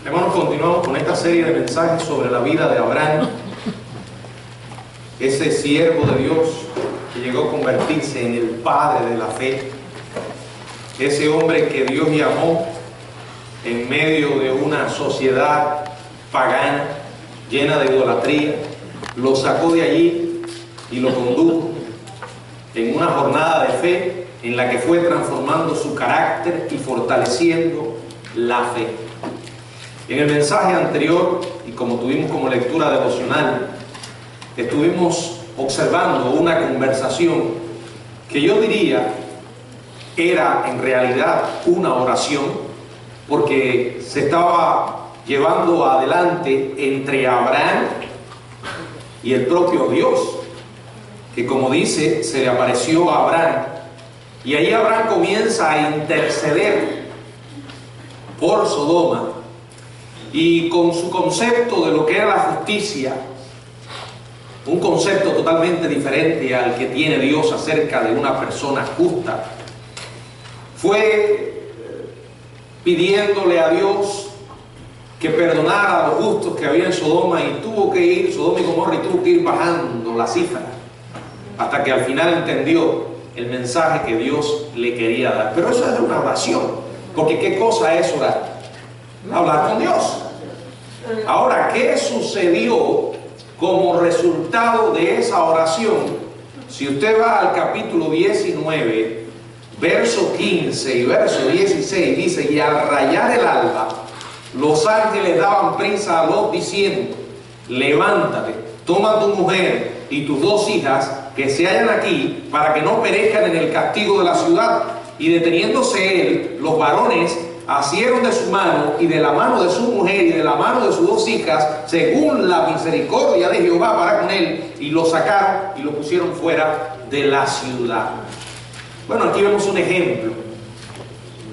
Hermanos, continuamos con esta serie de mensajes sobre la vida de Abraham, ese siervo de Dios que llegó a convertirse en el padre de la fe, ese hombre que Dios llamó en medio de una sociedad pagana, llena de idolatría, lo sacó de allí y lo condujo en una jornada de fe en la que fue transformando su carácter y fortaleciendo la fe. En el mensaje anterior, y como tuvimos como lectura devocional, estuvimos observando una conversación que yo diría era en realidad una oración, porque se estaba llevando adelante entre Abraham y el propio Dios, que como dice, se le apareció a Abraham, y ahí Abraham comienza a interceder por Sodoma, y con su concepto de lo que era la justicia, un concepto totalmente diferente al que tiene Dios acerca de una persona justa, fue pidiéndole a Dios que perdonara a los justos que había en Sodoma, y tuvo que ir, Sodoma y Gomorra, y tuvo que ir bajando la cifra hasta que al final entendió el mensaje que Dios le quería dar. Pero eso es una oración, porque ¿qué cosa es orar? Hablar con Dios. Ahora, ¿qué sucedió como resultado de esa oración? Si usted va al capítulo 19, verso 15 y verso 16, dice: y al rayar el alba, los ángeles daban prisa a Lot diciendo: levántate, toma tu mujer y tus dos hijas que se hallan aquí, para que no perezcan en el castigo de la ciudad. Y deteniéndose él, los varones asieron de su mano y de la mano de su mujer y de la mano de sus dos hijas, según la misericordia de Jehová para con él, y lo sacaron y lo pusieron fuera de la ciudad. Bueno, aquí vemos un ejemplo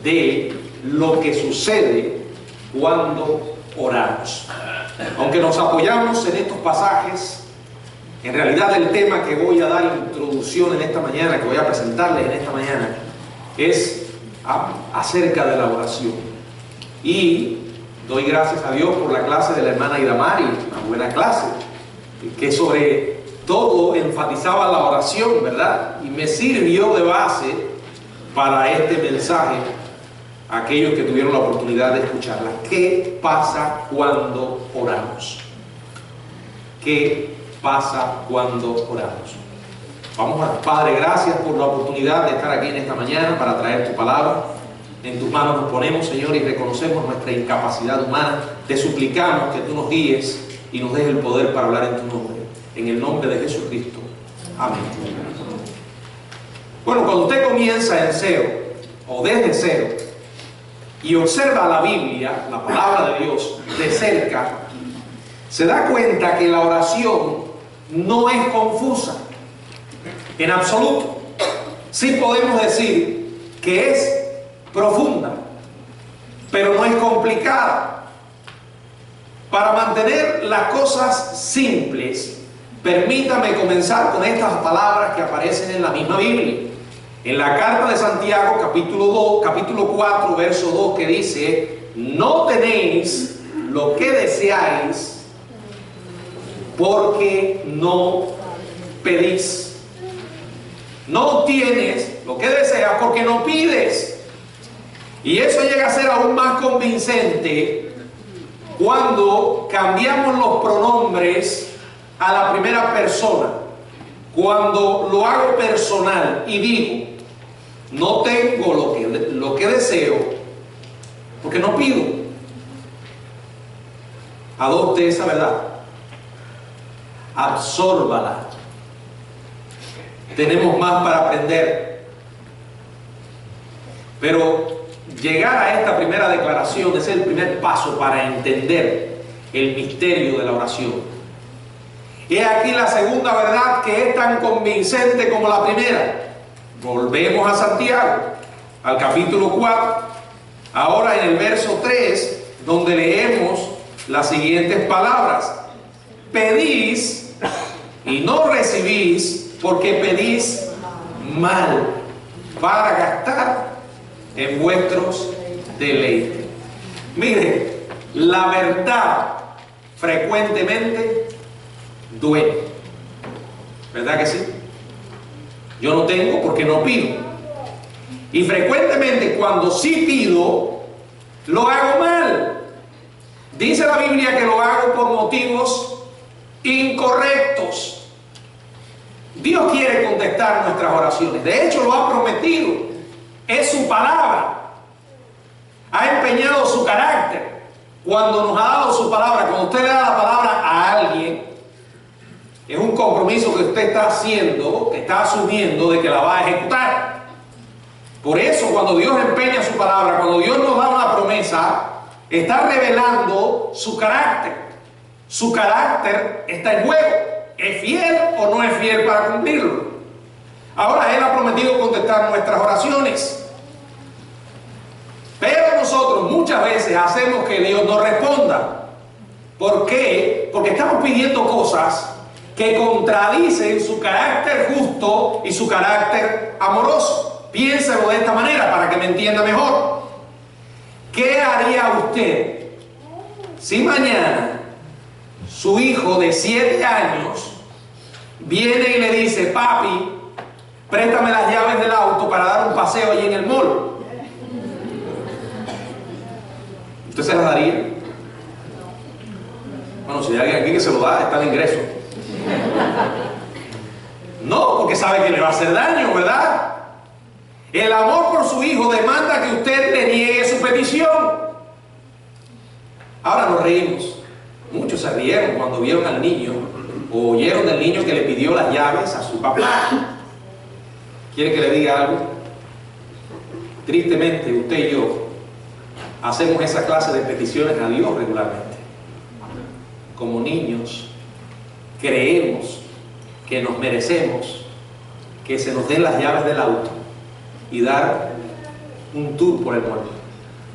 de lo que sucede cuando oramos. Aunque nos apoyamos en estos pasajes, en realidad el tema que voy a dar introducción en esta mañana, que voy a presentarles en esta mañana, es acerca de la oración. Y doy gracias a Dios por la clase de la hermana Idamari, una buena clase, que sobre todo enfatizaba la oración, ¿verdad? Y me sirvió de base para este mensaje aquellos que tuvieron la oportunidad de escucharla. ¿Qué pasa cuando oramos? ¿Qué pasa cuando oramos? Vamos a orar. Padre, gracias por la oportunidad de estar aquí en esta mañana para traer tu palabra. En tus manos nos ponemos, Señor, y reconocemos nuestra incapacidad humana. Te suplicamos que tú nos guíes y nos des el poder para hablar en tu nombre. En el nombre de Jesucristo. Amén. Bueno, cuando usted comienza en cero, o desde cero, y observa la Biblia, la palabra de Dios, de cerca, se da cuenta que la oración no es confusa en absoluto. Sí podemos decir que es profunda, pero no es complicada. Para mantener las cosas simples, permítame comenzar con estas palabras que aparecen en la misma Biblia. En la carta de Santiago, capítulo 4, verso 2, que dice: no tenéis lo que deseáis porque no pedís. No tienes lo que deseas porque no pides. Y eso llega a ser aún más convincente cuando cambiamos los pronombres a la primera persona. Cuando lo hago personal y digo: no tengo lo que deseo porque no pido. Adopte esa verdad. Absórbala. Tenemos más para aprender. Pero llegar a esta primera declaración es el primer paso para entender el misterio de la oración. He aquí la segunda verdad, que es tan convincente como la primera. Volvemos a Santiago, al capítulo 4, ahora en el verso 3, donde leemos las siguientes palabras: pedís y no recibís, porque pedís mal, para gastar en vuestros deleites. Mire, La verdad frecuentemente duele. ¿Verdad que sí? Yo no tengo porque no pido. Y frecuentemente cuando sí pido, lo hago mal. Dice la Biblia que lo hago por motivos incorrectos. Dios quiere contestar nuestras oraciones. De hecho, lo ha prometido. Es su palabra. Ha empeñado su carácter. Cuando nos ha dado su palabra, cuando usted le da la palabra a alguien, es un compromiso que usted está haciendo, que está asumiendo de que la va a ejecutar. Por eso, cuando Dios empeña su palabra, cuando Dios nos da una promesa, está revelando su carácter. Su carácter está en juego. ¿Es fiel o no es fiel para cumplirlo? Ahora, Él ha prometido contestar nuestras oraciones. Pero nosotros muchas veces hacemos que Dios no responda. ¿Por qué? Porque estamos pidiendo cosas que contradicen su carácter justo y su carácter amoroso. Piénselo de esta manera para que me entienda mejor. ¿Qué haría usted si mañana su hijo de 7 años viene y le dice: papi, préstame las llaves del auto para dar un paseo allí en el mall? ¿Usted se las daría? Bueno, si hay alguien aquí que se lo da, está de ingreso. No, porque sabe que le va a hacer daño, ¿verdad? El amor por su hijo demanda que usted le niegue su petición. Ahora nos reímos. Muchos se rieron cuando vieron al niño o oyeron del niño que le pidió las llaves a su papá. ¿Quiere que le diga algo? Tristemente, usted y yo hacemos esa clase de peticiones a Dios regularmente. Como niños, creemos que nos merecemos que se nos den las llaves del auto y dar un tour por el mundo,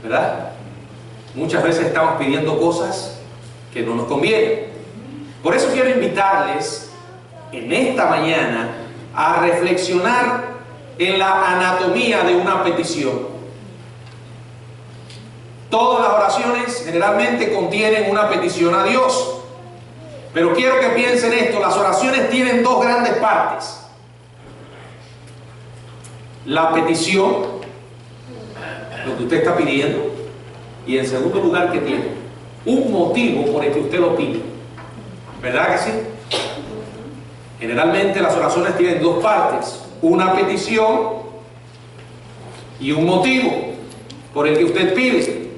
¿verdad? Muchas veces estamos pidiendo cosas que no nos convienen. Por eso quiero invitarles en esta mañana a reflexionar en la anatomía de una petición. Todas las oraciones generalmente contienen una petición a Dios. Pero quiero que piensen esto: las oraciones tienen dos grandes partes. La petición, lo que usted está pidiendo, y en segundo lugar, que tiene un motivo por el que usted lo pide. ¿Verdad que sí? Generalmente las oraciones tienen dos partes: una petición y un motivo por el que usted pide.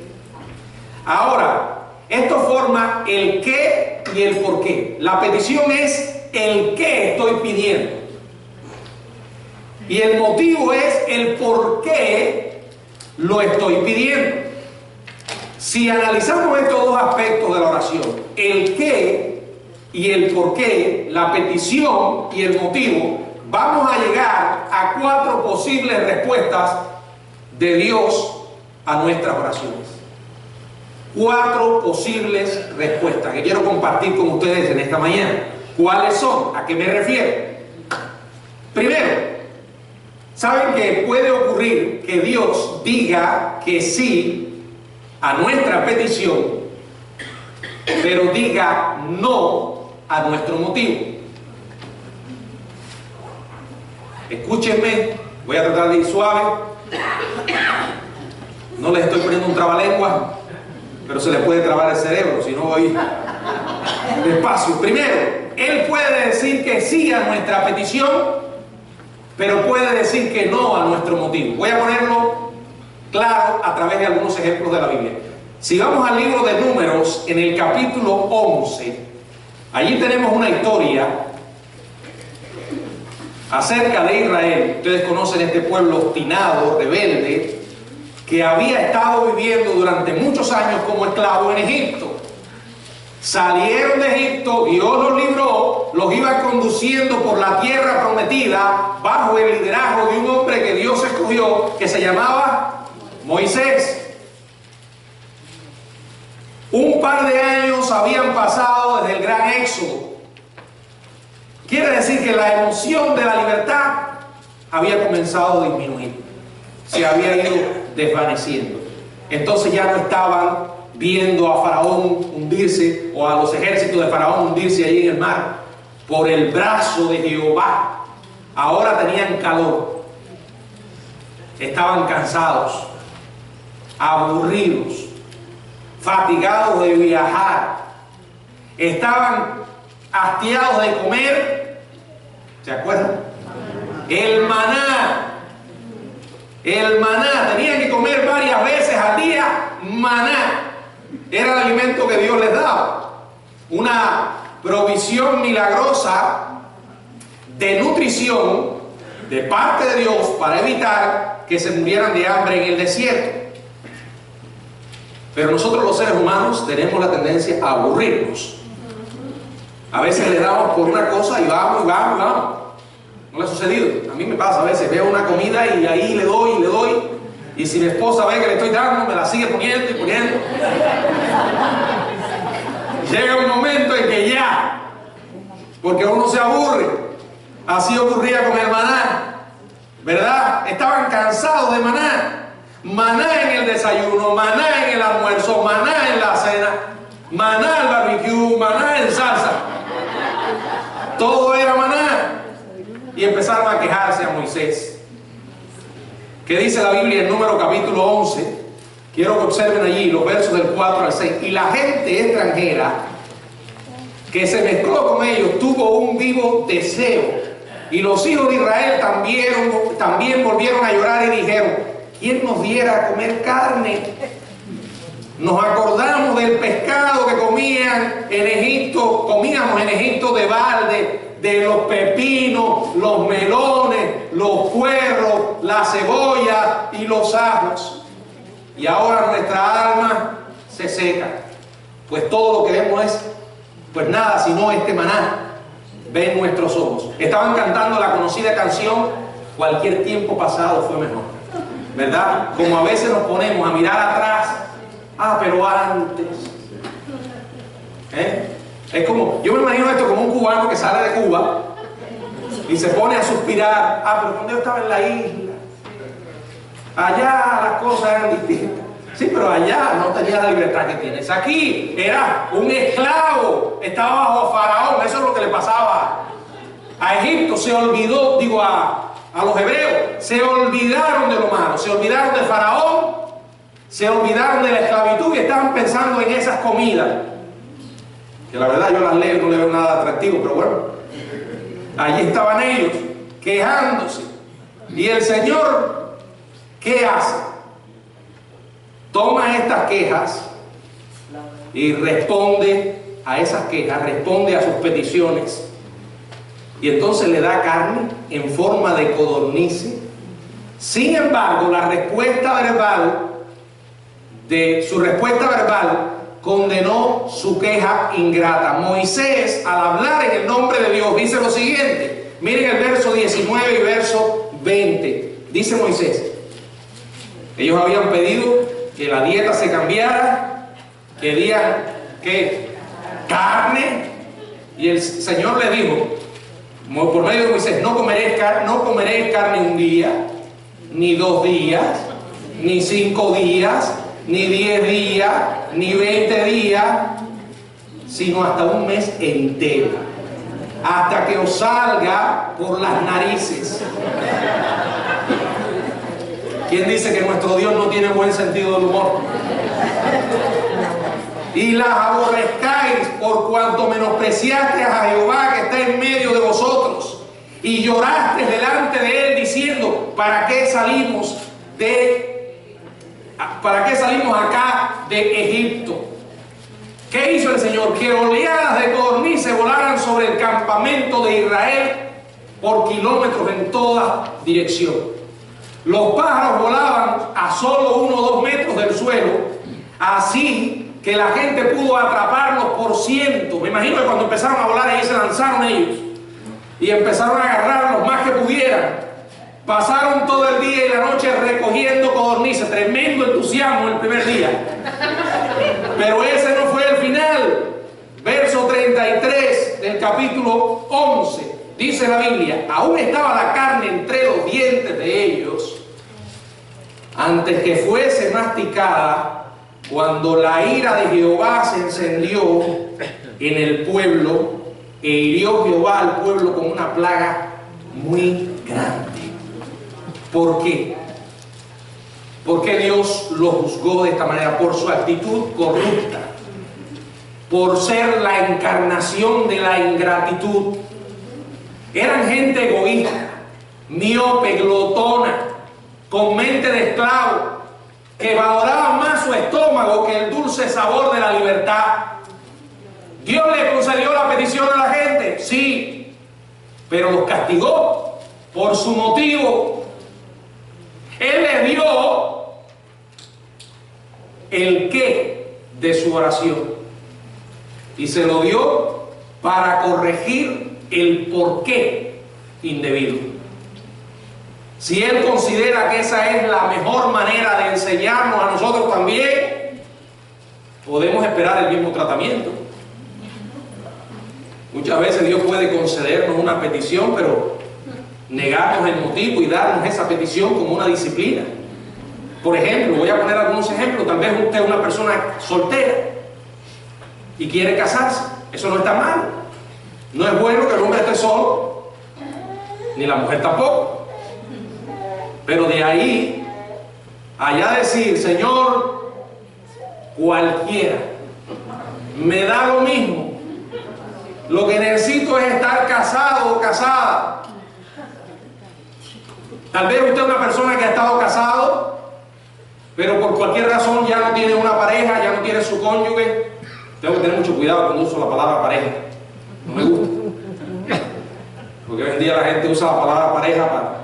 Ahora, esto forma el qué y el por qué. La petición es el qué estoy pidiendo. Y el motivo es el por qué lo estoy pidiendo. Si analizamos estos dos aspectos de la oración, el qué y el por qué, la petición y el motivo, vamos a llegar a 4 posibles respuestas de Dios a nuestras oraciones. 4 posibles respuestas que quiero compartir con ustedes en esta mañana. ¿Cuáles son? ¿A qué me refiero? Primero, ¿saben que puede ocurrir que Dios diga que sí a nuestra petición, pero diga no a nuestro motivo? Escúchenme, voy a tratar de ir suave. No les estoy poniendo un trabalengua, pero se les puede trabar el cerebro si no voy despacio. Primero, Él puede decir que sí a nuestra petición, pero puede decir que no a nuestro motivo. Voy a ponerlo claro a través de algunos ejemplos de la Biblia. Si vamos al libro de Números, en el capítulo 11, allí tenemos una historia acerca de Israel. Ustedes conocen este pueblo obstinado, rebelde, que había estado viviendo durante muchos años como esclavo en Egipto. Salieron de Egipto, Dios los libró, los iba conduciendo por la tierra prometida bajo el liderazgo de un hombre que Dios escogió, que se llamaba Moisés. Un par de años habían pasado desde el gran éxodo. Quiere decir que la emoción de la libertad había comenzado a disminuir, se había ido desvaneciendo. Entonces ya no estaban viendo a Faraón hundirse, o a los ejércitos de Faraón hundirse ahí en el mar, por el brazo de Jehová. Ahora tenían calor, estaban cansados, aburridos, fatigados de viajar, estaban hastiados de comer. ¿Se acuerdan? El maná, tenían que comer varias veces al día maná. Era el alimento que Dios les daba, una provisión milagrosa de nutrición de parte de Dios para evitar que se murieran de hambre en el desierto. Pero nosotros los seres humanos tenemos la tendencia a aburrirnos. A veces le damos por una cosa y vamos. ¿No le ha sucedido? A mí me pasa, a veces veo una comida y ahí le doy. Y si mi esposa ve que le estoy dando, me la sigue poniendo y poniendo. Llega un momento en que ya, porque uno se aburre. Así ocurría con el maná, ¿verdad? Estaban cansados de maná. Maná en el desayuno, maná en el almuerzo, maná en la cena, maná al barbecue, maná en salsa. Todo era maná. Y empezaron a quejarse a Moisés. ¿Qué dice la Biblia en Número capítulo 11? Quiero que observen allí los versos del 4 al 6. Y la gente extranjera que se mezcló con ellos tuvo un vivo deseo. Y los hijos de Israel también volvieron a llorar y dijeron: ¿quién nos diera a comer carne? Nos acordamos del pescado que comíamos en Egipto de balde, de los pepinos, los melones, los puerros, la cebolla y los ajos. Y ahora nuestra alma se seca, pues todo lo que vemos es, pues nada, sino este maná. Ven nuestros ojos. Estaban cantando la conocida canción: cualquier tiempo pasado fue mejor, ¿verdad? Como a veces nos ponemos a mirar atrás. Pero antes. Es como, yo me imagino esto como un cubano que sale de Cuba y se pone a suspirar. Pero cuando yo estaba en la isla, allá las cosas eran distintas. Sí, pero allá no tenía la libertad que tienes aquí. Era un esclavo, estaba bajo Faraón. Eso es lo que le pasaba a Egipto. Se olvidó, a los hebreos, se olvidaron de lo malo, se olvidaron de Faraón, se olvidaron de la esclavitud y estaban pensando en esas comidas, que la verdad yo las leo y no le veo nada atractivo, pero bueno, allí estaban ellos quejándose. Y el Señor, ¿qué hace? Toma estas quejas y responde a esas quejas, responde a sus peticiones, y entonces le da carne en forma de codornices. Sin embargo, su respuesta verbal condenó su queja ingrata. Moisés, al hablar en el nombre de Dios, dice lo siguiente. Miren el verso 19 y verso 20. Dice Moisés: ellos habían pedido que la dieta se cambiara, querían ¿qué? Carne, y el Señor le dijo por medio de Moisés: no comeréis carne un día, ni 2 días, ni 5 días, ni 10 días, ni 20 días, sino hasta un mes entero, hasta que os salga por las narices. ¿Quién dice que nuestro Dios no tiene buen sentido del humor? Y las aborrezcáis por cuanto menospreciaste a Jehová que está en medio de vosotros, y lloraste delante de él diciendo: ¿para qué salimos acá de Egipto? ¿Qué hizo el Señor? Que oleadas de codornices volaran sobre el campamento de Israel por kilómetros en toda dirección. Los pájaros volaban a solo 1 o 2 metros del suelo, así que la gente pudo atraparlos por cientos. Me imagino que cuando empezaron a volar, ahí se lanzaron ellos y empezaron a agarrar los más que pudieran. Pasaron todo el día y la noche recogiendo codornices. Tremendo entusiasmo el primer día. Pero ese no fue el final. Verso 33 del capítulo 11. Dice la Biblia: aún estaba la carne entre los dientes de ellos. Antes que fuese masticada, cuando la ira de Jehová se encendió en el pueblo, e hirió Jehová al pueblo con una plaga muy grande. ¿Por qué? Porque Dios lo juzgó de esta manera, por su actitud corrupta, por ser la encarnación de la ingratitud. Eran gente egoísta, miope, glotona, con mente de esclavo, que valoraban más su estómago que el dulce sabor de la libertad. ¿Dios le concedió la petición a la gente? Sí, pero los castigó por su motivo. Él les dio el qué de su oración y se lo dio para corregir el por qué indebido. Si Él considera que esa es la mejor manera de enseñarnos a nosotros también, podemos esperar el mismo tratamiento. Muchas veces Dios puede concedernos una petición, pero negarnos el motivo y darnos esa petición como una disciplina. Por ejemplo, voy a poner algunos ejemplos. Tal vez usted es una persona soltera y quiere casarse. Eso no está mal. No es bueno que el hombre esté solo, ni la mujer tampoco. Pero de ahí allá decir, Señor, cualquiera, me da lo mismo. Lo que necesito es estar casado o casada. Tal vez usted es una persona que ha estado casado, pero por cualquier razón ya no tiene una pareja, ya no tiene su cónyuge. Tengo que tener mucho cuidado cuando uso la palabra pareja. No me gusta. Porque hoy en día la gente usa la palabra pareja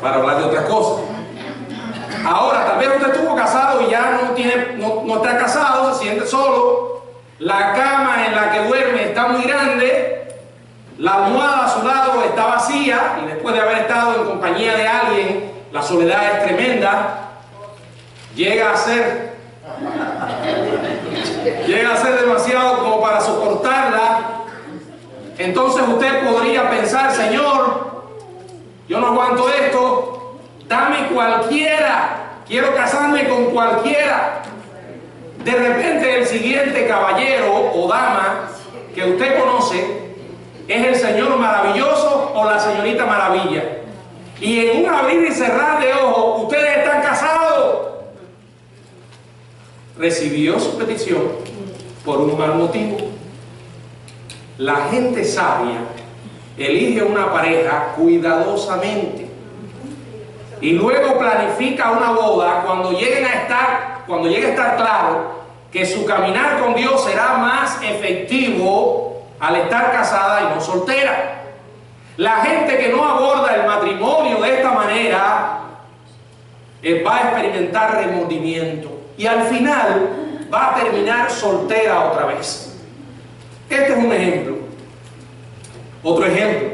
para hablar de otras cosas. Ahora, tal vez usted estuvo casado y ya no está casado, se siente solo. La cama en la que duerme está muy grande, la almohada a su lado está vacía, y después de haber estado en compañía de alguien, la soledad es tremenda. Llega a ser demasiado como para soportarla. Entonces usted podría pensar, Señor, yo no aguanto esto, dame cualquiera, quiero casarme con cualquiera. De repente el siguiente caballero o dama que usted conoce es el señor maravilloso o la señorita maravilla, y en un abrir y cerrar de ojos ustedes están casados. Recibió su petición por un mal motivo. La gente sabia elige una pareja cuidadosamente y luego planifica una boda cuando llegue a estar claro que su caminar con Dios será más efectivo al estar casada y no soltera. La gente que no aborda el matrimonio de esta manera va a experimentar remordimiento y al final va a terminar soltera otra vez. Este es un ejemplo. Otro ejemplo.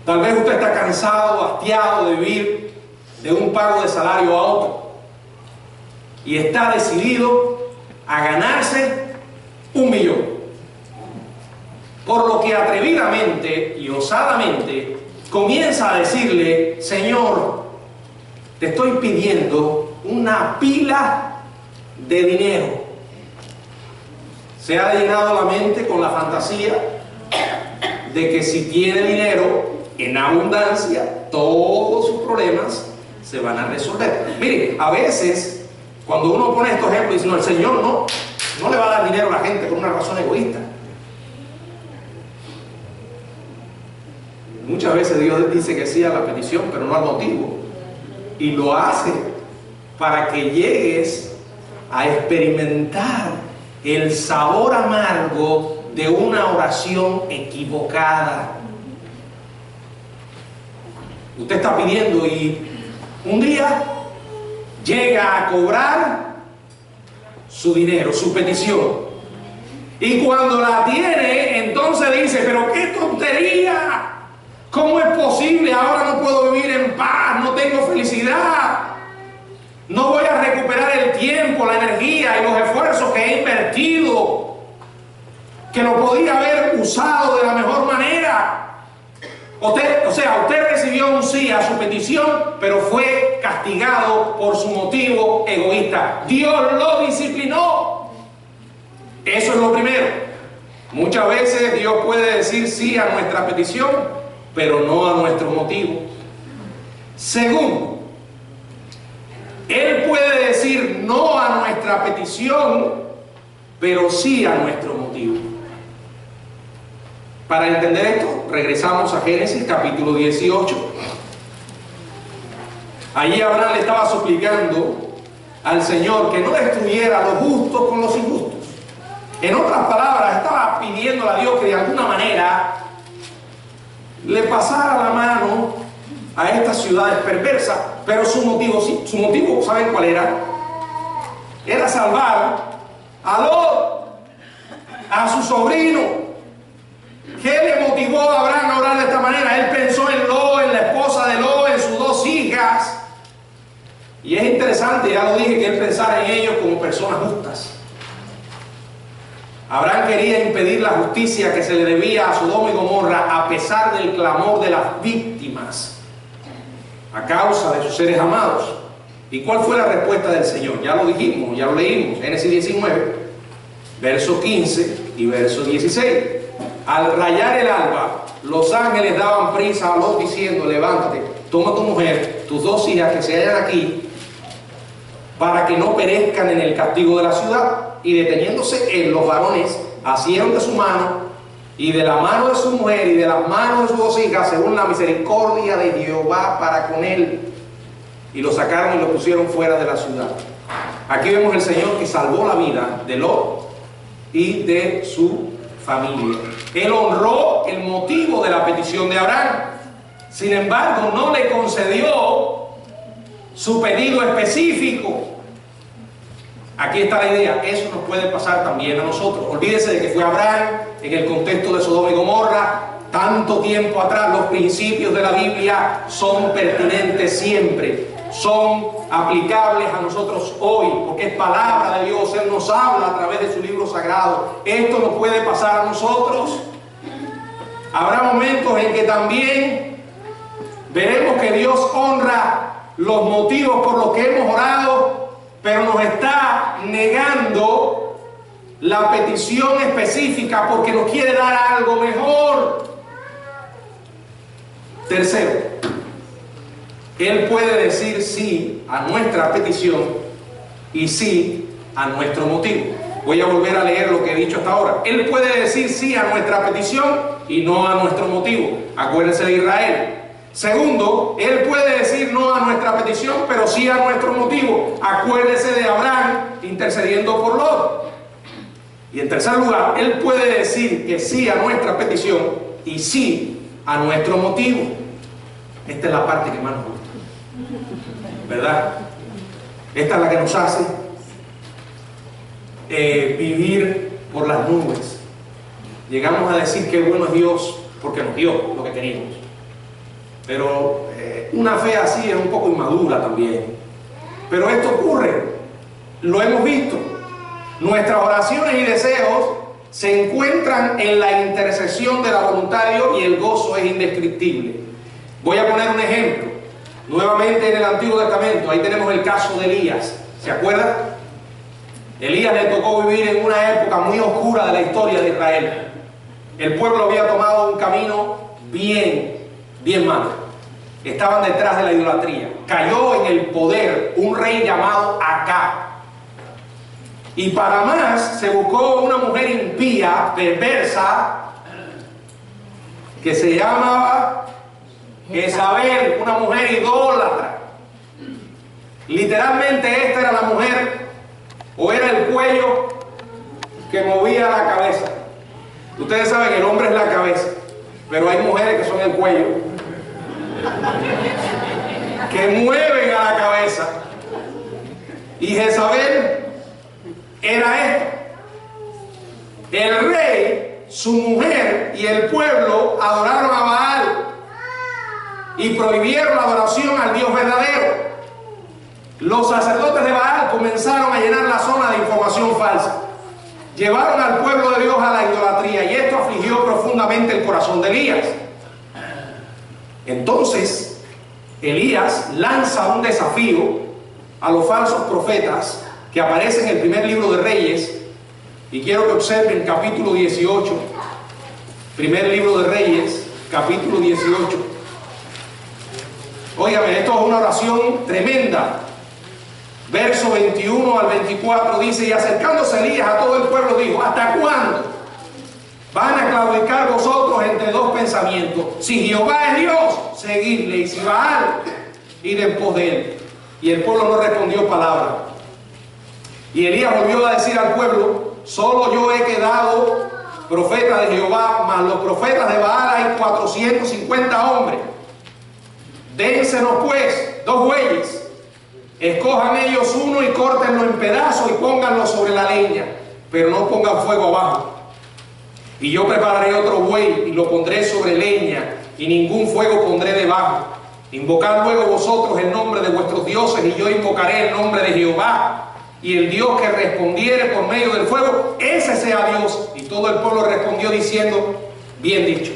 Tal vez usted está cansado, hastiado de vivir de un pago de salario a otro y está decidido a ganarse 1 millón. Por lo que atrevidamente y osadamente comienza a decirle, Señor, te estoy pidiendo una pila de dinero. Se ha llenado la mente con la fantasía de que si tiene dinero en abundancia, todos sus problemas se van a resolver. Mire, a veces cuando uno pone estos ejemplos, dice, no, el Señor no le va a dar dinero a la gente por una razón egoísta. Muchas veces Dios dice que sí a la petición, pero no al motivo. Y lo hace para que llegues a experimentar el sabor amargo de una oración equivocada. Usted está pidiendo y un día llega a cobrar su dinero, su petición. Y cuando la tiene, entonces dice, pero qué tontería. ¿Cómo es posible? Ahora no puedo vivir en paz, no tengo felicidad. No voy a recuperar el tiempo, la energía y los esfuerzos que he invertido, que lo podía haber usado de la mejor manera. Usted recibió un sí a su petición, pero fue castigado por su motivo egoísta. Dios lo disciplinó. Eso es lo primero. Muchas veces Dios puede decir sí a nuestra petición, pero no a nuestro motivo. Segundo, Él puede decir no a nuestra petición, pero sí a nuestro motivo. Para entender esto, regresamos a Génesis capítulo 18. Allí Abraham le estaba suplicando al Señor que no destruyera a los justos con los injustos. En otras palabras, estaba pidiéndole a Dios que de alguna manera le pasara la mano a estas ciudades perversas, pero su motivo, ¿saben cuál era? Era salvar a Lot, a su sobrino. ¿Qué le motivó a Abraham a orar de esta manera? Él pensó en Lot, en la esposa de Lot, en sus dos hijas. Y es interesante, ya lo dije, que él pensara en ellos como personas justas. Abraham quería impedir la justicia que se le debía a Sodoma y Gomorra a pesar del clamor de las víctimas a causa de sus seres amados. ¿Y cuál fue la respuesta del Señor? Ya lo dijimos, ya lo leímos, Génesis 19, verso 15 y verso 16. Al rayar el alba, los ángeles daban prisa a Lot diciendo: levántate, toma tu mujer, tus dos hijas que se hallan aquí, para que no perezcan en el castigo de la ciudad. Y deteniéndose él, los varones asieron de su mano y de la mano de su mujer y de las manos de sus dos hijas, según la misericordia de Jehová para con él, y lo sacaron y lo pusieron fuera de la ciudad. Aquí vemos el Señor que salvó la vida de Lot y de su familia. Él honró el motivo de la petición de Abraham. Sin embargo, no le concedió su pedido específico. Aquí está la idea. Eso nos puede pasar también a nosotros. Olvídese de que fue Abraham en el contexto de Sodoma y Gomorra tanto tiempo atrás. Los principios de la Biblia son pertinentes siempre, son aplicables a nosotros hoy, porque es palabra de Dios. Él nos habla a través de su libro sagrado. Esto nos puede pasar a nosotros. Habrá momentos en que también veremos que Dios honra los motivos por los que hemos orado, pero nos está negando la petición específica porque nos quiere dar algo mejor. Tercero, Él puede decir sí a nuestra petición y sí a nuestro motivo. Voy a volver a leer lo que he dicho hasta ahora. Él puede decir sí a nuestra petición y no a nuestro motivo. Acuérdense de Israel. Segundo, Él puede decir no a nuestra petición, pero sí a nuestro motivo. Acuérdese de Abraham intercediendo por Lot. Y en tercer lugar, Él puede decir que sí a nuestra petición y sí a nuestro motivo. Esta es la parte que más nos gusta, ¿verdad? Esta es la que nos hace vivir por las nubes. Llegamos a decir que bueno es Dios porque nos dio lo que queríamos. Pero una fe así es un poco inmadura también. Pero esto ocurre, lo hemos visto. Nuestras oraciones y deseos se encuentran en la intercesión de la voluntad de Dios y el gozo es indescriptible. Voy a poner un ejemplo. Nuevamente en el Antiguo Testamento, ahí tenemos el caso de Elías. ¿Se acuerdan? Elías le tocó vivir en una época muy oscura de la historia de Israel. El pueblo había tomado un camino bien malo. Estaban detrás de la idolatría. Cayó en el poder un rey llamado Acab. Y para más, se buscó una mujer impía, perversa, que se llamaba Jezabel, una mujer idólatra. Literalmente esta era la mujer, o era el cuello que movía la cabeza. Ustedes saben que el hombre es la cabeza, pero hay mujeres que son el cuello, que mueven a la cabeza. Y Jezabel era esto. El rey, su mujer y el pueblo adoraron a Baal y prohibieron la adoración al Dios verdadero. Los sacerdotes de Baal comenzaron a llenar la zona de información falsa. Llevaron al pueblo de Dios a la idolatría y esto afligió profundamente el corazón de Elías. Entonces Elías lanza un desafío a los falsos profetas que aparecen en el primer libro de Reyes, y quiero que observen capítulo 18, primer libro de Reyes, capítulo 18. Óigame, esto es una oración tremenda. Verso 21 al 24 dice: y acercándose Elías a todo el pueblo dijo: ¿hasta cuándo van a claudicar vosotros entre dos pensamientos? Si Jehová es Dios, seguidle, y si Baal, id en pos de él. Y el pueblo no respondió palabra. Y Elías volvió a decir al pueblo: solo yo he quedado profeta de Jehová, mas los profetas de Baal hay 450 hombres. Dénsenos pues 2 bueyes, escojan ellos uno y córtenlo en pedazos y pónganlo sobre la leña, pero no pongan fuego abajo. Y yo prepararé otro buey y lo pondré sobre leña, y ningún fuego pondré debajo. Invocad luego vosotros el nombre de vuestros dioses, y yo invocaré el nombre de Jehová. Y el Dios que respondiere por medio del fuego, ese sea Dios. Y todo el pueblo respondió diciendo: bien dicho.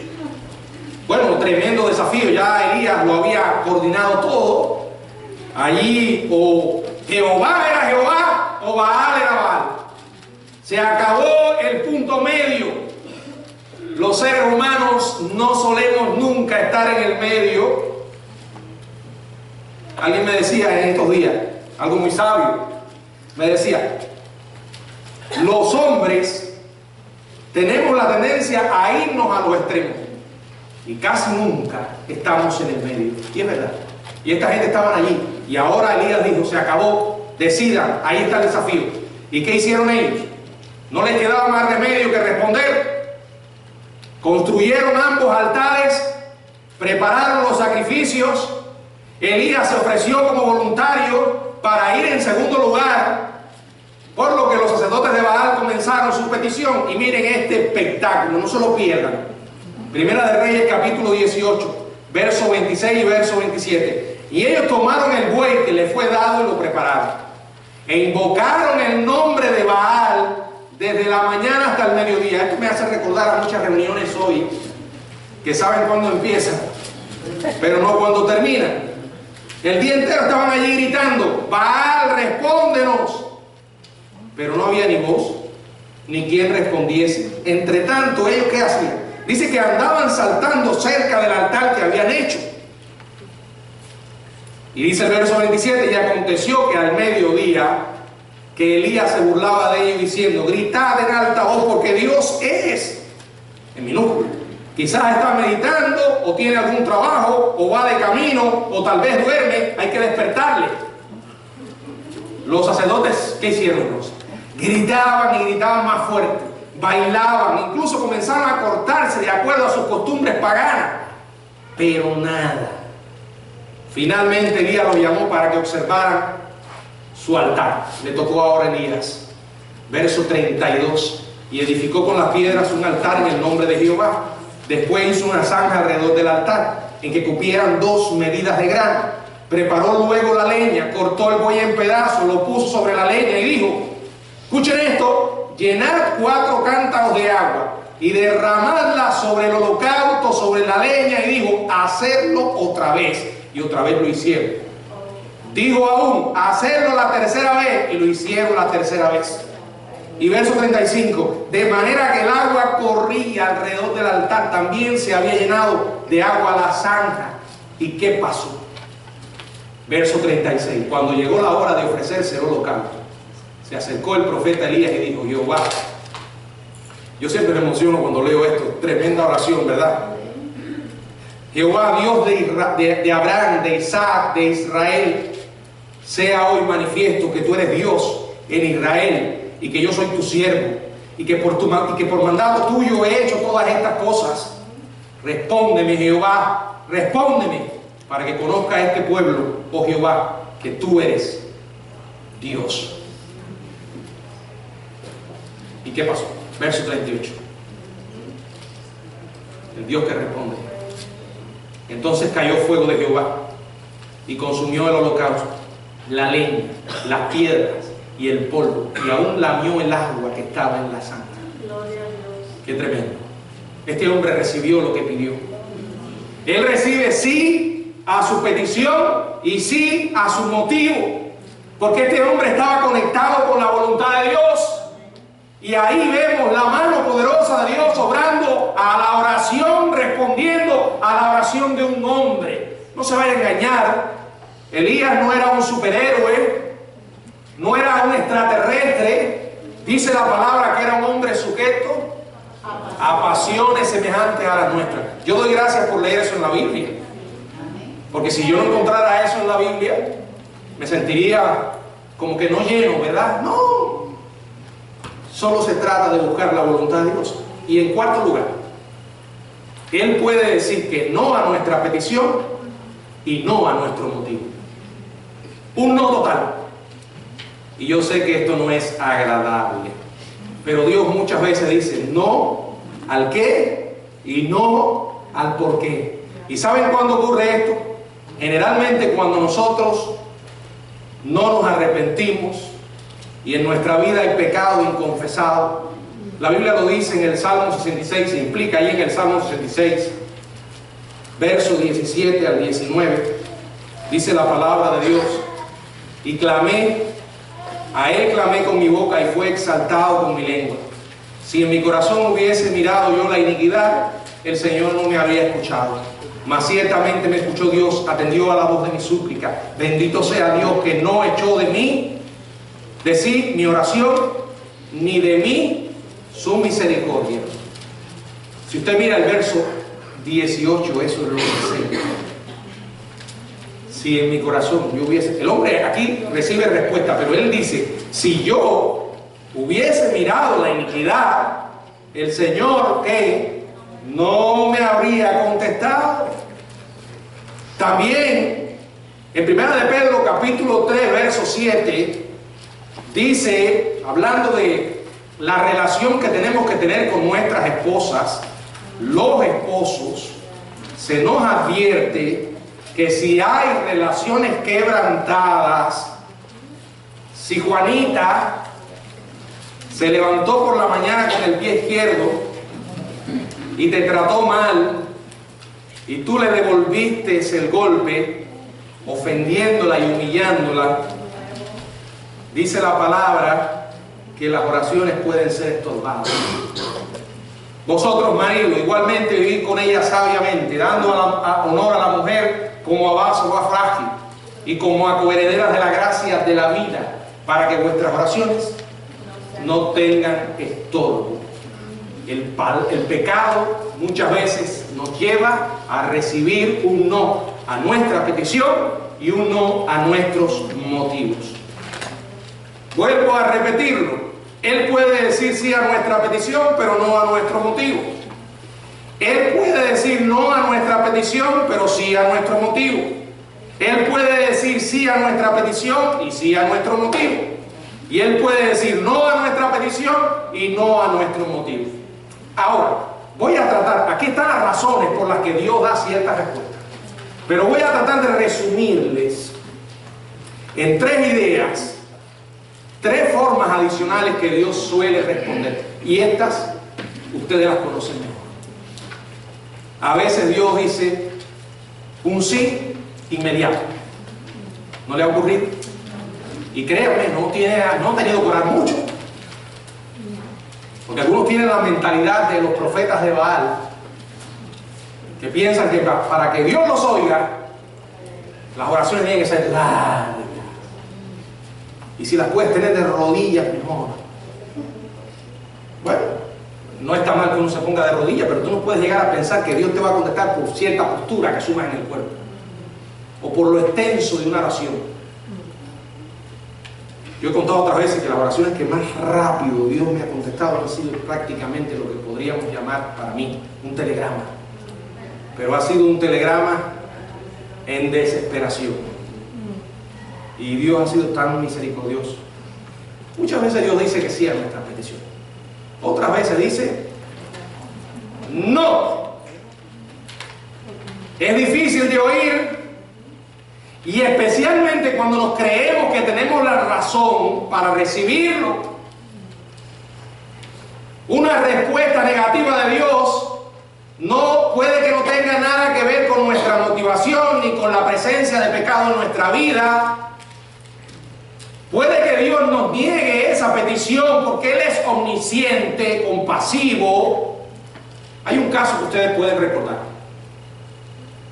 Bueno, tremendo desafío. Ya Elías lo había coordinado todo. Allí o Jehová era Jehová o Baal era Baal. Se acabó el punto medio. Los seres humanos no solemos nunca estar en el medio. Alguien me decía en estos días, algo muy sabio, me decía: los hombres tenemos la tendencia a irnos a los extremos y casi nunca estamos en el medio. Y es verdad. Y esta gente estaban allí. Y ahora Elías dijo: se acabó, decidan, ahí está el desafío. ¿Y qué hicieron ellos? No les quedaba más remedio que responder. Construyeron ambos altares, prepararon los sacrificios. Elías se ofreció como voluntario para ir en segundo lugar, por lo que los sacerdotes de Baal comenzaron su petición. Y miren este espectáculo, no se lo pierdan. Primera de Reyes, capítulo 18, verso 26 y verso 27. Y ellos tomaron el buey que les fue dado y lo prepararon, e invocaron el nombre de Baal desde la mañana hasta el mediodía. Esto me hace recordar a muchas reuniones hoy, que saben cuándo empiezan, pero no cuándo terminan. El día entero estaban allí gritando: Baal, respóndenos. Pero no había ni voz, ni quien respondiese. Entre tanto, ¿ellos qué hacían? Dice que andaban saltando cerca del altar que habían hecho. Y dice el verso 27: y aconteció que al mediodía, que Elías se burlaba de ellos diciendo: gritad en alta voz, porque Dios es, en minúscula. Quizás está meditando, o tiene algún trabajo, o va de camino, o tal vez duerme, hay que despertarle. Los sacerdotes, ¿qué hicieron? Gritaban y gritaban más fuerte, bailaban, incluso comenzaron a cortarse de acuerdo a sus costumbres paganas, pero nada. Finalmente Elías los llamó para que observaran su altar. Le tocó ahora a Elías. Verso 32: y edificó con las piedras un altar en el nombre de Jehová. Después hizo una zanja alrededor del altar, en que cupieran 2 medidas de grano. Preparó luego la leña, cortó el buey en pedazos, lo puso sobre la leña y dijo: escuchen esto, llenad 4 cántaros de agua y derramadla sobre el holocausto, sobre la leña. Y dijo: hacerlo otra vez. Y otra vez lo hicieron. Dijo aún: hacerlo la tercera vez. Y lo hicieron la tercera vez. Y verso 35: de manera que el agua corría alrededor del altar, también se había llenado de agua la zanja. ¿Y qué pasó? Verso 36: cuando llegó la hora de ofrecerse el holocausto, se acercó el profeta Elías y dijo: Jehová. Yo siempre me emociono cuando leo esto, tremenda oración, ¿verdad? Jehová, Dios de Abraham, de Isaac, de Israel, sea hoy manifiesto que tú eres Dios en Israel y que yo soy tu siervo y que por mandato tuyo he hecho todas estas cosas. Respóndeme, Jehová, respóndeme, para que conozca este pueblo, oh Jehová, que tú eres Dios. ¿Y qué pasó? Verso 38. El Dios que responde. Entonces cayó fuego de Jehová y consumió el holocausto, la leña, las piedras y el polvo, y aún lamió el agua que estaba en la zanja. Qué tremendo. Este hombre recibió lo que pidió. Él recibe sí a su petición y sí a su motivo. Porque este hombre estaba conectado con la voluntad de Dios. Y ahí vemos la mano poderosa de Dios obrando a la oración, respondiendo a la oración de un hombre. No se vaya a engañar. Elías no era un superhéroe, no era un extraterrestre. Dice la palabra que era un hombre sujeto a pasiones semejantes a las nuestras. Yo doy gracias por leer eso en la Biblia. Porque si yo no encontrara eso en la Biblia, me sentiría como que no lleno, ¿verdad? No. Solo se trata de buscar la voluntad de Dios. Y en cuarto lugar, Él puede decir que no a nuestra petición y no a nuestro motivo. Un no total. Y yo sé que esto no es agradable, pero Dios muchas veces dice no al qué y no al por qué. ¿Y saben cuándo ocurre esto? Generalmente cuando nosotros no nos arrepentimos y en nuestra vida hay pecado inconfesado. La Biblia lo dice en el Salmo 66, se implica ahí en el Salmo 66, versos 17 al 19. Dice la palabra de Dios: y clamé, a Él clamé con mi boca y fue exaltado con mi lengua. Si en mi corazón hubiese mirado yo la iniquidad, el Señor no me habría escuchado. Mas ciertamente me escuchó Dios, atendió a la voz de mi súplica. Bendito sea Dios que no echó de mí, de sí, mi oración, ni de mí su misericordia. Si usted mira el verso 18, eso es lo que dice. Si en mi corazón yo hubiese... El hombre aquí recibe respuesta, pero él dice, si yo hubiese mirado la iniquidad, el Señor no me habría contestado. También en 1 de Pedro capítulo 3 verso 7 dice, hablando de la relación que tenemos que tener con nuestras esposas, los esposos, se nos advierte que si hay relaciones quebrantadas, si Juanita se levantó por la mañana con el pie izquierdo y te trató mal y tú le devolviste el golpe, ofendiéndola y humillándola, dice la palabra que las oraciones pueden ser estorbadas. Vosotros, maridos, igualmente vivid con ella sabiamente, dando honor a la mujer como a vaso o a frágil y como a coherederas de la gracia de la vida, para que vuestras oraciones no tengan estorbo. El pecado muchas veces nos lleva a recibir un no a nuestra petición y un no a nuestros motivos. Vuelvo a repetirlo. Él puede decir sí a nuestra petición, pero no a nuestro motivo. Él puede decir no a nuestra petición, pero sí a nuestro motivo. Él puede decir sí a nuestra petición y sí a nuestro motivo. Y Él puede decir no a nuestra petición y no a nuestro motivo. Ahora, voy a tratar, aquí están las razones por las que Dios da ciertas respuestas. Pero voy a tratar de resumirles en 3 ideas, 3 formas adicionales que Dios suele responder. Y estas, ustedes las conocen mejor. A veces Dios dice un sí inmediato. ¿No le ha ocurrido? Y créanme, no ha tenido que orar mucho. Porque algunos tienen la mentalidad de los profetas de Baal, que piensan que para que Dios los oiga, las oraciones tienen que ser largas. Y si las puedes tener de rodillas, mejor. Bueno, no está mal que uno se ponga de rodillas, pero tú no puedes llegar a pensar que Dios te va a contestar por cierta postura que asumas en el cuerpo, o por lo extenso de una oración. Yo he contado otras veces que las oraciones que más rápido Dios me ha contestado han sido prácticamente lo que podríamos llamar para mí un telegrama. Pero ha sido un telegrama en desesperación. Y Dios ha sido tan misericordioso. Muchas veces Dios dice que sí a nuestras peticiones. Otras veces dice no. Es difícil de oír. Y especialmente cuando nos creemos que tenemos la razón para recibirlo. Una respuesta negativa de Dios no puede que no tenga nada que ver con nuestra motivación ni con la presencia de pecado en nuestra vida. Puede que Dios nos niegue esa petición porque Él es omnisciente, compasivo. Hay un caso que ustedes pueden recordar.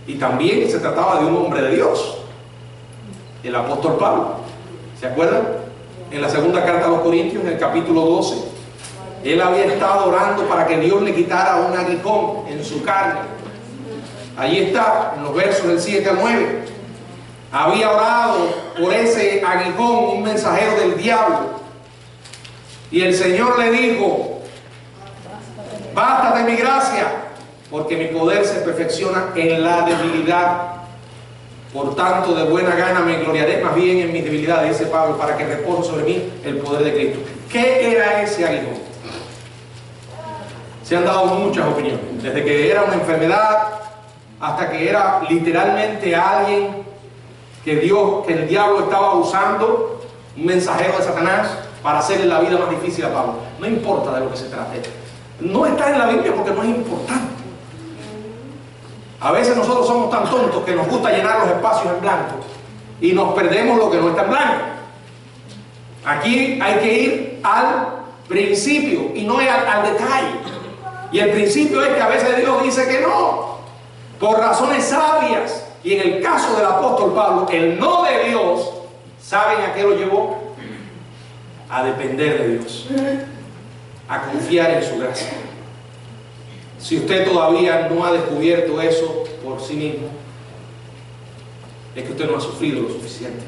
Y también se trataba de un hombre de Dios, el apóstol Pablo. ¿Se acuerdan? En la segunda carta a los Corintios, en el capítulo 12, él había estado orando para que Dios le quitara un aguijón en su carne. Allí está, en los versos del 7 al 9. Había orado por ese aguijón, un mensajero del diablo. Y el Señor le dijo: bástate mi gracia, porque mi poder se perfecciona en la debilidad. Por tanto, de buena gana me gloriaré más bien en mis debilidades, dice Pablo, para que repose sobre mí el poder de Cristo. ¿Qué era ese aguijón? Se han dado muchas opiniones, desde que era una enfermedad hasta que era literalmente alguien que el diablo estaba usando, un mensajero de Satanás, para hacerle la vida más difícil a Pablo. No importa de lo que se trate. No está en la Biblia porque no es importante. A veces nosotros somos tan tontos que nos gusta llenar los espacios en blanco y nos perdemos lo que no está en blanco. Aquí hay que ir al principio y no al detalle. Y el principio es que a veces Dios dice que no, por razones sabias. Y en el caso del apóstol Pablo, el no de Dios, ¿saben a qué lo llevó? A depender de Dios, a confiar en su gracia. Si usted todavía no ha descubierto eso por sí mismo, es que usted no ha sufrido lo suficiente.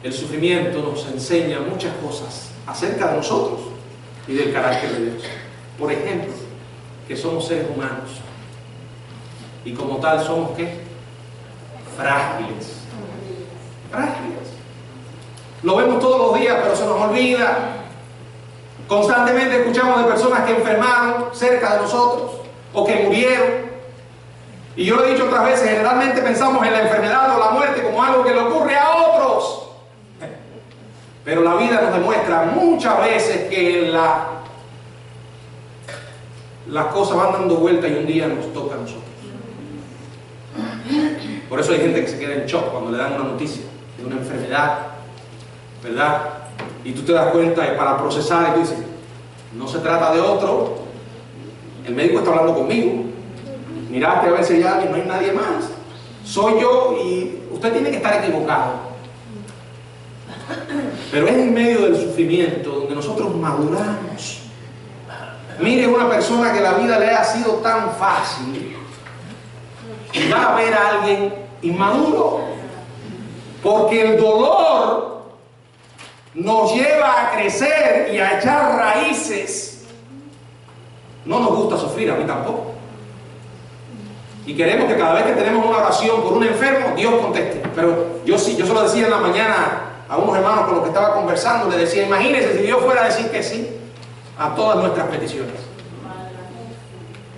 El sufrimiento nos enseña muchas cosas acerca de nosotros y del carácter de Dios. Por ejemplo, que somos seres humanos y como tal somos ¿qué? Frágiles. Frágiles. Lo vemos todos los días, pero se nos olvida. Constantemente escuchamos de personas que enfermaron cerca de nosotros o que murieron. Y yo lo he dicho otras veces, generalmente pensamos en la enfermedad o la muerte como algo que le ocurre a otros. Pero la vida nos demuestra muchas veces que las cosas van dando vueltas y un día nos toca a nosotros. Por eso hay gente que se queda en shock cuando le dan una noticia de una enfermedad, ¿verdad? Y tú te das cuenta y para procesar y tú dices, no se trata de otro, el médico está hablando conmigo, miraste a ver si hay alguien, no hay nadie más, soy yo y usted tiene que estar equivocado. Pero es en medio del sufrimiento donde nosotros maduramos. Mire, una persona que la vida le ha sido tan fácil y va a ver a alguien inmaduro, porque el dolor nos lleva a crecer y a echar raíces. No nos gusta sufrir, a mí tampoco. Y queremos que cada vez que tenemos una oración por un enfermo, Dios conteste. Pero yo se lo decía en la mañana a unos hermanos con los que estaba conversando, le decía, imagínense si Dios fuera a decir que sí a todas nuestras peticiones.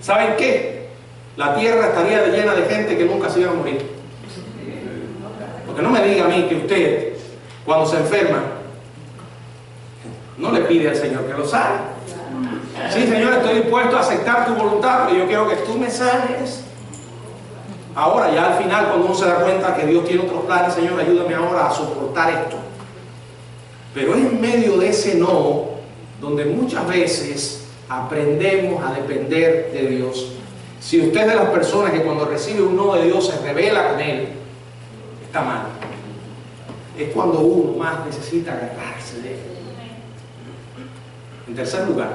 ¿Saben qué? La tierra estaría llena de gente que nunca se iba a morir. Porque no me diga a mí que usted, cuando se enferma, no le pide al Señor que lo sane. Sí, Señor, estoy dispuesto a aceptar tu voluntad, pero yo quiero que tú me sanes. Ahora, ya al final, cuando uno se da cuenta que Dios tiene otros planes, Señor, ayúdame ahora a soportar esto. Pero es en medio de ese no, donde muchas veces aprendemos a depender de Dios. Si usted es de las personas que cuando recibe un no de Dios se rebela con Él, está mal. Es cuando uno más necesita agarrarse de Él. En tercer lugar,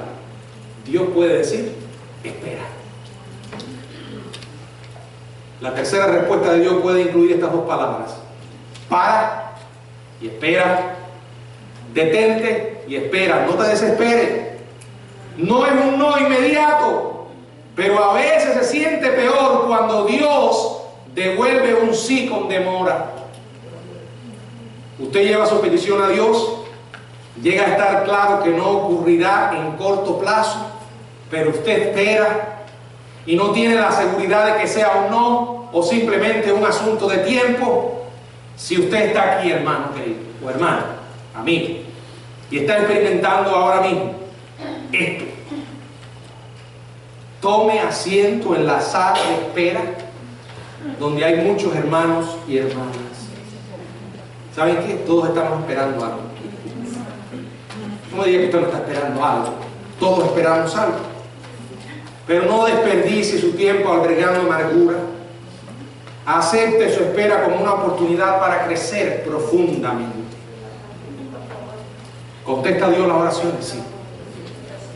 Dios puede decir, espera. La tercera respuesta de Dios puede incluir estas dos palabras. Para y espera. Detente y espera. No te desesperes. No es un no inmediato, pero a veces se siente peor cuando Dios devuelve un sí con demora. Usted lleva su petición a Dios, llega a estar claro que no ocurrirá en corto plazo, pero usted espera y no tiene la seguridad de que sea un no o simplemente un asunto de tiempo. Si usted está aquí, hermano querido, o hermana, amigo, y está experimentando ahora mismo esto, tome asiento en la sala de espera, donde hay muchos hermanos y hermanas. ¿Saben qué? Todos estamos esperando algo. No me diga que usted no está esperando algo. Todos esperamos algo. Pero no desperdicie su tiempo albergando amargura. Acepte su espera como una oportunidad para crecer profundamente. ¿Contesta Dios las oraciones? Sí.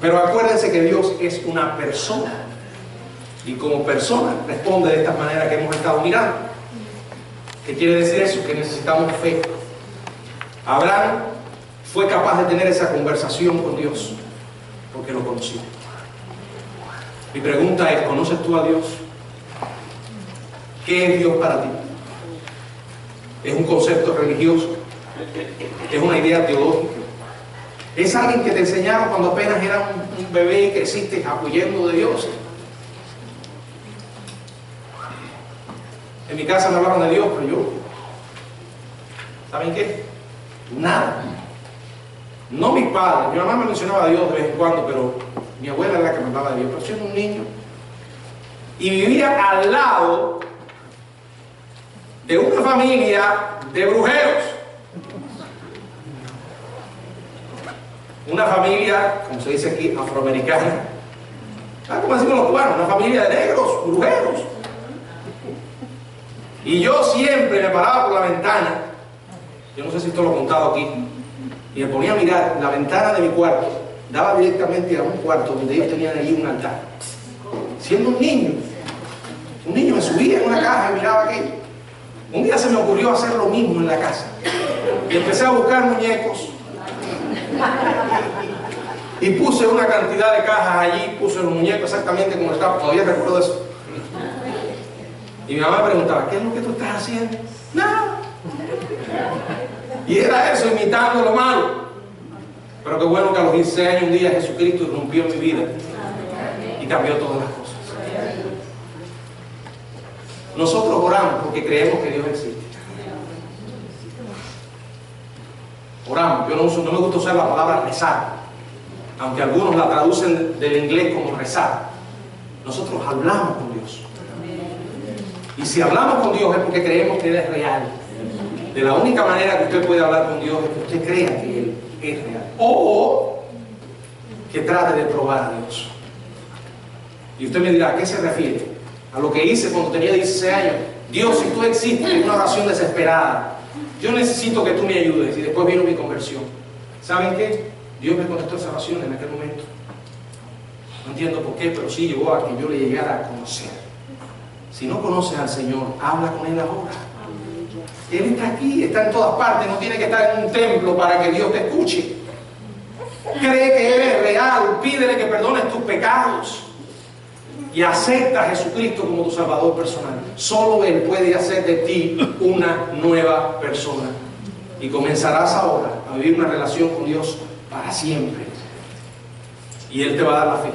Pero acuérdense que Dios es una persona. Y como persona responde de esta manera que hemos estado mirando. ¿Qué quiere decir eso? Que necesitamos fe. Abraham fue capaz de tener esa conversación con Dios porque lo conoció. Mi pregunta es, ¿conoces tú a Dios? ¿Qué es Dios para ti? ¿Es un concepto religioso? ¿Es una idea teológica? ¿Es alguien que te enseñaron cuando apenas eras un bebé y creciste huyendo de Dios? En mi casa me hablaron de Dios, pero yo, ¿saben qué? Nada. No mis padres. Mi mamá me mencionaba a Dios de vez en cuando, pero mi abuela era la que me hablaba de Dios. Pero yo era un niño y vivía al lado de una familia de brujeros. Una familia, como se dice aquí, afroamericana. ¿Sabes cómo decimos los cubanos? Una familia de negros, brujeros. Y yo siempre me paraba por la ventana. Yo no sé si esto lo he contado aquí. Y me ponía a mirar la ventana de mi cuarto. Daba directamente a un cuarto donde ellos tenían allí un altar. Siendo un niño me subía en una caja y miraba aquello. Un día se me ocurrió hacer lo mismo en la casa. Y empecé a buscar muñecos. Y puse una cantidad de cajas allí, puse los muñecos exactamente como estaban. Todavía recuerdo eso. Y mi mamá me preguntaba, ¿qué es lo que tú estás haciendo? Nada. Y era eso, imitando lo malo. Pero qué bueno que a los 16 años un día Jesucristo irrumpió en mi vida y cambió todas las cosas. Nosotros oramos porque creemos que Dios existe. Oramos. Yo no me gusta usar la palabra rezar, aunque algunos la traducen del inglés como rezar. Nosotros hablamos con Dios. Y si hablamos con Dios es porque creemos que Él es real. De la única manera que usted puede hablar con Dios es que usted crea que Él es real. O que trate de probar a Dios. Y usted me dirá, ¿a qué se refiere? A lo que hice cuando tenía 16 años. Dios, si tú existes, es una oración desesperada. Yo necesito que tú me ayudes. Y después vino mi conversión. ¿Saben qué? Dios me contestó esa oración en aquel momento. No entiendo por qué, pero sí llegó a que yo le llegara a conocer. Si no conoces al Señor, habla con Él ahora. Él está aquí, está en todas partes, no tiene que estar en un templo para que Dios te escuche. Cree que Él es real, pídele que perdones tus pecados y acepta a Jesucristo como tu Salvador personal. Solo Él puede hacer de ti una nueva persona. Y comenzarás ahora a vivir una relación con Dios para siempre. Y Él te va a dar la fe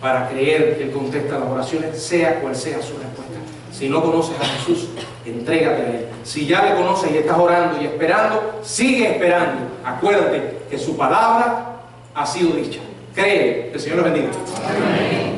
para creer que Él contesta las oraciones, sea cual sea su respuesta. Si no conoces a Jesús, entrégate a Él. Si ya le conoces y estás orando y esperando, sigue esperando. Acuérdate que su palabra ha sido dicha. Cree. Que el Señor los bendiga. Amén.